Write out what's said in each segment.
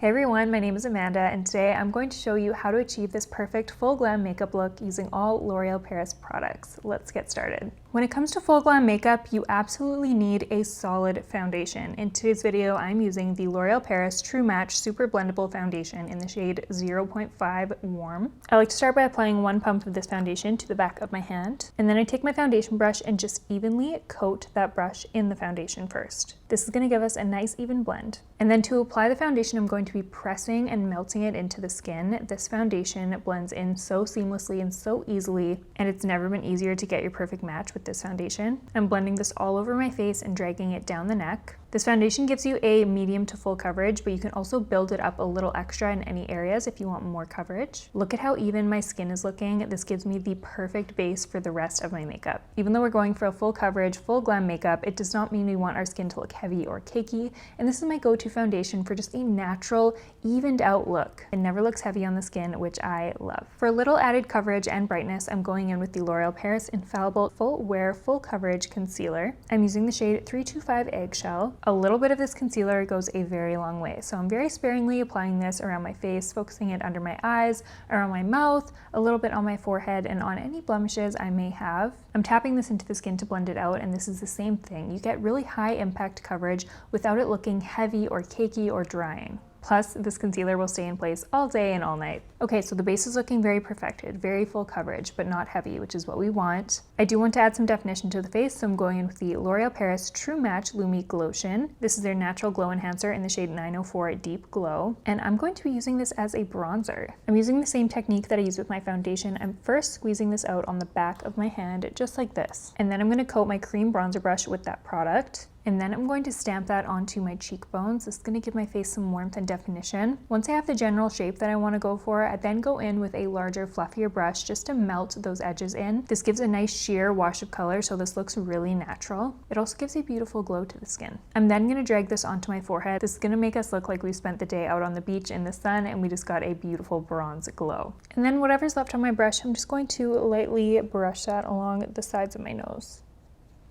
Hey everyone, my name is Amanda and today I'm going to show you how to achieve this perfect full glam makeup look using all L'Oreal Paris products. Let's get started. When it comes to full glam makeup, you absolutely need a solid foundation. In today's video, I'm using the L'Oreal Paris True Match Super Blendable Foundation in the shade 0.5 Warm. I like to start by applying one pump of this foundation to the back of my hand, and then I take my foundation brush and just evenly coat that brush in the foundation first. This is going to give us a nice even blend. And then to apply the foundation, I'm going to be pressing and melting it into the skin. This foundation blends in so seamlessly and so easily, and it's never been easier to get your perfect match with this foundation. I'm blending this all over my face and dragging it down the neck. This foundation gives you a medium to full coverage, but you can also build it up a little extra in any areas if you want more coverage. Look at how even my skin is looking. This gives me the perfect base for the rest of my makeup. Even though we're going for a full coverage, full glam makeup, it does not mean we want our skin to look heavy or cakey, and this is my go-to foundation for just a natural, evened out look. It never looks heavy on the skin, which I love. For a little added coverage and brightness, I'm going in with the L'Oreal Paris Infallible Full Wear Full Coverage Concealer. I'm using the shade 325 Eggshell. A little bit of this concealer goes a very long way, so I'm very sparingly applying this around my face, focusing it under my eyes, around my mouth, a little bit on my forehead, and on any blemishes I may have. I'm tapping this into the skin to blend it out, and this is the same thing. You get really high impact coverage without it looking heavy or cakey or drying. Plus, this concealer will stay in place all day and all night. Okay, so the base is looking very perfected, very full coverage, but not heavy, which is what we want. I do want to add some definition to the face, so I'm going in with the L'Oreal Paris True Match Lumi Glotion. This is their natural glow enhancer in the shade 904 Deep Glow, and I'm going to be using this as a bronzer. I'm using the same technique that I use with my foundation. I'm first squeezing this out on the back of my hand, just like this, and then I'm going to coat my cream bronzer brush with that product. And then I'm going to stamp that onto my cheekbones. This is going to give my face some warmth and definition. Once I have the general shape that I want to go for, I then go in with a larger, fluffier brush just to melt those edges in. This gives a nice sheer wash of color, so this looks really natural. It also gives a beautiful glow to the skin. I'm then going to drag this onto my forehead. This is going to make us look like we spent the day out on the beach in the sun and we just got a beautiful bronze glow. And then whatever's left on my brush, I'm just going to lightly brush that along the sides of my nose.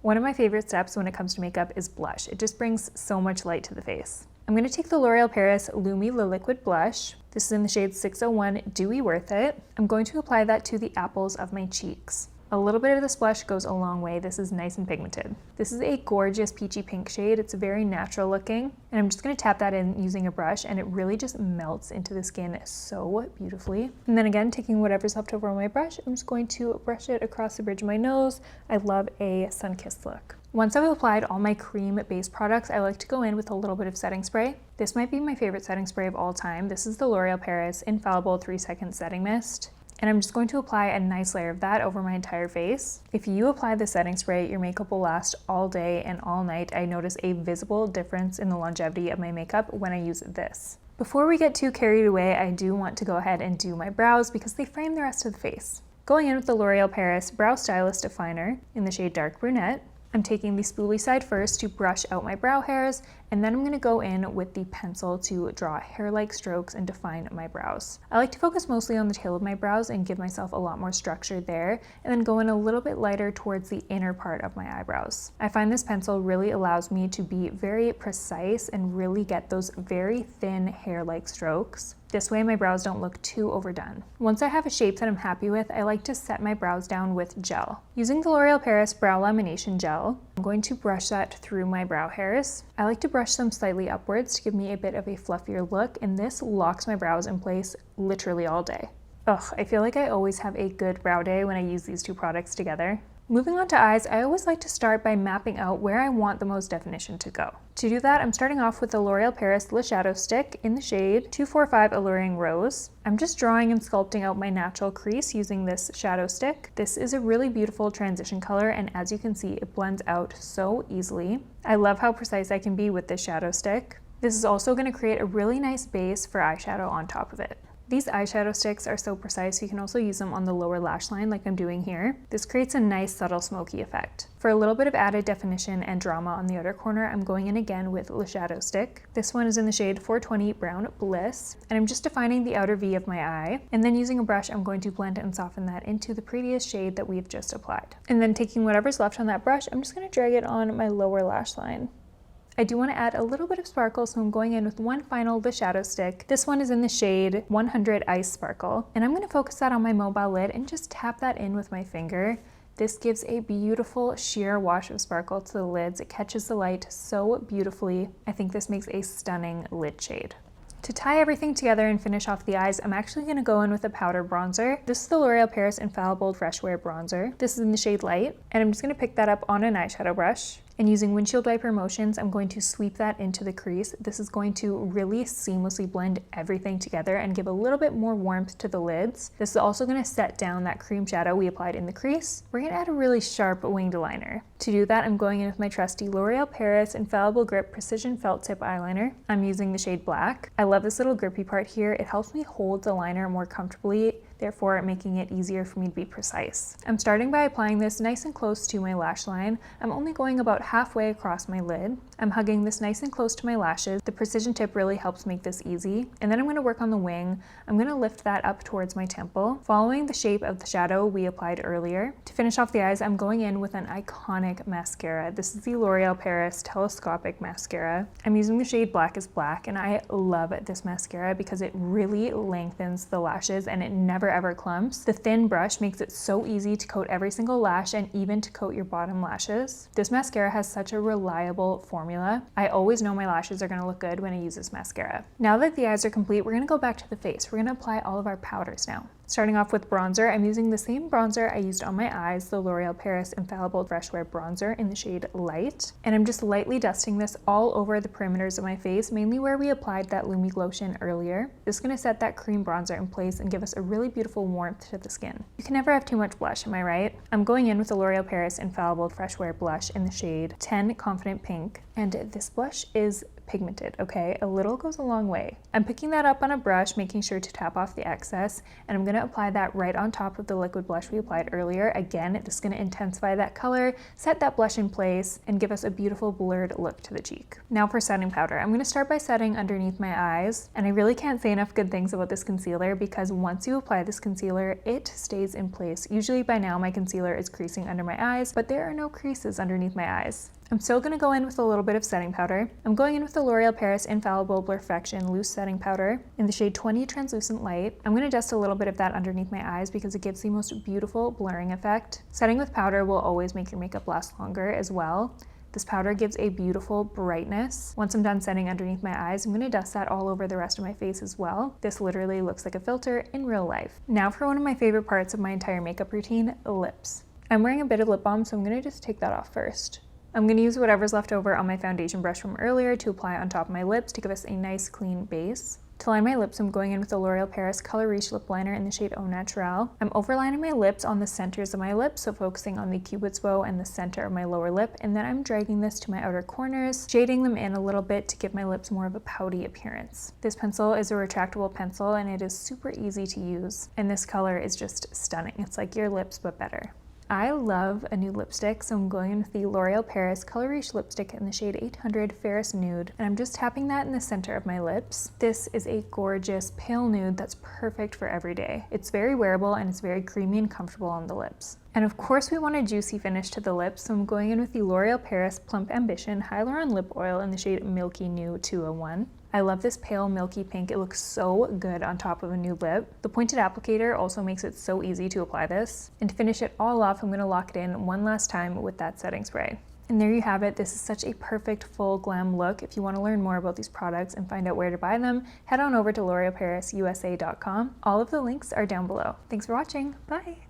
One of my favorite steps when it comes to makeup is blush. It just brings so much light to the face. I'm going to take the L'Oreal Paris Lumi Le Liquid Blush. This is in the shade 601 Dewy Worth It. I'm going to apply that to the apples of my cheeks. A little bit of this blush goes a long way. This is nice and pigmented. This is a gorgeous peachy pink shade. It's very natural looking, and I'm just going to tap that in using a brush, and it really just melts into the skin so beautifully. And then again, taking whatever's left over on my brush, I'm just going to brush it across the bridge of my nose. I love a sun-kissed look. Once I've applied all my cream-based products, I like to go in with a little bit of setting spray. This might be my favorite setting spray of all time. This is the L'Oreal Paris Infallible 3-Second Setting Mist. And I'm just going to apply a nice layer of that over my entire face. If you apply the setting spray, your makeup will last all day and all night. I notice a visible difference in the longevity of my makeup when I use this. Before we get too carried away, I do want to go ahead and do my brows because they frame the rest of the face. Going in with the L'Oreal Paris Brow Stylist Definer in the shade Dark Brunette. I'm taking the spoolie side first to brush out my brow hairs, and then I'm going to go in with the pencil to draw hair-like strokes and define my brows. I like to focus mostly on the tail of my brows and give myself a lot more structure there, and then go in a little bit lighter towards the inner part of my eyebrows. I find this pencil really allows me to be very precise and really get those very thin hair-like strokes. This way my brows don't look too overdone. Once I have a shape that I'm happy with, I like to set my brows down with gel. Using the L'Oreal Paris Brow Lamination Gel, I'm going to brush that through my brow hairs. I like to brush them slightly upwards to give me a bit of a fluffier look, and this locks my brows in place literally all day. Ugh, I feel like I always have a good brow day when I use these two products together. Moving on to eyes, I always like to start by mapping out where I want the most definition to go. To do that, I'm starting off with the L'Oreal Paris Le Shadow Stick in the shade 245 Alluring Rose. I'm just drawing and sculpting out my natural crease using this shadow stick. This is a really beautiful transition color, and as you can see, it blends out so easily. I love how precise I can be with this shadow stick. This is also going to create a really nice base for eyeshadow on top of it. These eyeshadow sticks are so precise, you can also use them on the lower lash line like I'm doing here. This creates a nice subtle smoky effect. For a little bit of added definition and drama on the outer corner, I'm going in again with Le Shadow Stick. This one is in the shade 420 Brown Bliss, and I'm just defining the outer V of my eye, and then using a brush I'm going to blend and soften that into the previous shade that we've just applied. And then taking whatever's left on that brush, I'm just going to drag it on my lower lash line. I do want to add a little bit of sparkle, so I'm going in with one final The Shadow Stick. This one is in the shade 100 Ice Sparkle, and I'm going to focus that on my mobile lid and just tap that in with my finger. This gives a beautiful sheer wash of sparkle to the lids. It catches the light so beautifully. I think this makes a stunning lid shade. To tie everything together and finish off the eyes, I'm actually going to go in with a powder bronzer. This is the L'Oreal Paris Infallible Fresh Wear Bronzer. This is in the shade Light, and I'm just going to pick that up on an eyeshadow brush. And using windshield wiper motions, I'm going to sweep that into the crease. This is going to really seamlessly blend everything together and give a little bit more warmth to the lids. This is also going to set down that cream shadow we applied in the crease. We're going to add a really sharp winged liner. To do that, I'm going in with my trusty L'Oreal Paris Infallible Grip Precision Felt Tip Eyeliner. I'm using the shade Black. I love this little grippy part here. It helps me hold the liner more comfortably, therefore making it easier for me to be precise. I'm starting by applying this nice and close to my lash line. I'm only going about halfway across my lid. I'm hugging this nice and close to my lashes. The precision tip really helps make this easy. And then I'm going to work on the wing. I'm going to lift that up towards my temple, following the shape of the shadow we applied earlier. To finish off the eyes, I'm going in with an iconic mascara. This is the L'Oreal Paris Telescopic Mascara. I'm using the shade Black is Black, and I love this mascara because it really lengthens the lashes and it never ever clumps. The thin brush makes it so easy to coat every single lash and even to coat your bottom lashes. This mascara has such a reliable formula. I always know my lashes are going to look good when I use this mascara. Now that the eyes are complete, we're going to go back to the face. We're going to apply all of our powders now. Starting off with bronzer, I'm using the same bronzer I used on my eyes, the L'Oreal Paris Infallible Fresh Wear Bronzer in the shade Light. And I'm just lightly dusting this all over the perimeters of my face, mainly where we applied that Lumi Glotion earlier. This is going to set that cream bronzer in place and give us a really beautiful warmth to the skin. You can never have too much blush, am I right? I'm going in with the L'Oreal Paris Infallible Fresh Wear Blush in the shade 10 Confident Pink. And this blush is pigmented, okay? A little goes a long way. I'm picking that up on a brush, making sure to tap off the excess, and I'm going to apply that right on top of the liquid blush we applied earlier. Again, this is going to intensify that color, set that blush in place, and give us a beautiful blurred look to the cheek. Now for setting powder. I'm going to start by setting underneath my eyes, and I really can't say enough good things about this concealer because once you apply this concealer, it stays in place. Usually by now my concealer is creasing under my eyes, but there are no creases underneath my eyes. I'm still going to go in with a little bit of setting powder. I'm going in with the L'Oreal Paris Infallible Blur-Fection Loose Setting Powder in the shade 20 Translucent Light. I'm going to dust a little bit of that underneath my eyes because it gives the most beautiful blurring effect. Setting with powder will always make your makeup last longer as well. This powder gives a beautiful brightness. Once I'm done setting underneath my eyes, I'm going to dust that all over the rest of my face as well. This literally looks like a filter in real life. Now for one of my favorite parts of my entire makeup routine, lips. I'm wearing a bit of lip balm, so I'm going to just take that off first. I'm going to use whatever's left over on my foundation brush from earlier to apply on top of my lips to give us a nice clean base. To line my lips, I'm going in with the L'Oreal Paris Color Riche lip liner in the shade Au Naturel. I'm overlining my lips on the centers of my lips, so focusing on the cupid's bow and the center of my lower lip, and then I'm dragging this to my outer corners, shading them in a little bit to give my lips more of a pouty appearance. This pencil is a retractable pencil and it is super easy to use, and this color is just stunning. It's like your lips but better. I love a nude lipstick, so I'm going in with the L'Oreal Paris Color Riche lipstick in the shade 800 Ferris Nude, and I'm just tapping that in the center of my lips. This is a gorgeous pale nude that's perfect for every day. It's very wearable and it's very creamy and comfortable on the lips. And of course we want a juicy finish to the lips, so I'm going in with the L'Oreal Paris Plump Ambition Hyaluron Lip Oil in the shade Milky Nude 201. I love this pale milky pink. It looks so good on top of a nude lip. The pointed applicator also makes it so easy to apply this. And to finish it all off, I'm going to lock it in one last time with that setting spray. And there you have it. This is such a perfect full glam look. If you want to learn more about these products and find out where to buy them, head on over to l'orealparisusa.com. All of the links are down below. Thanks for watching. Bye!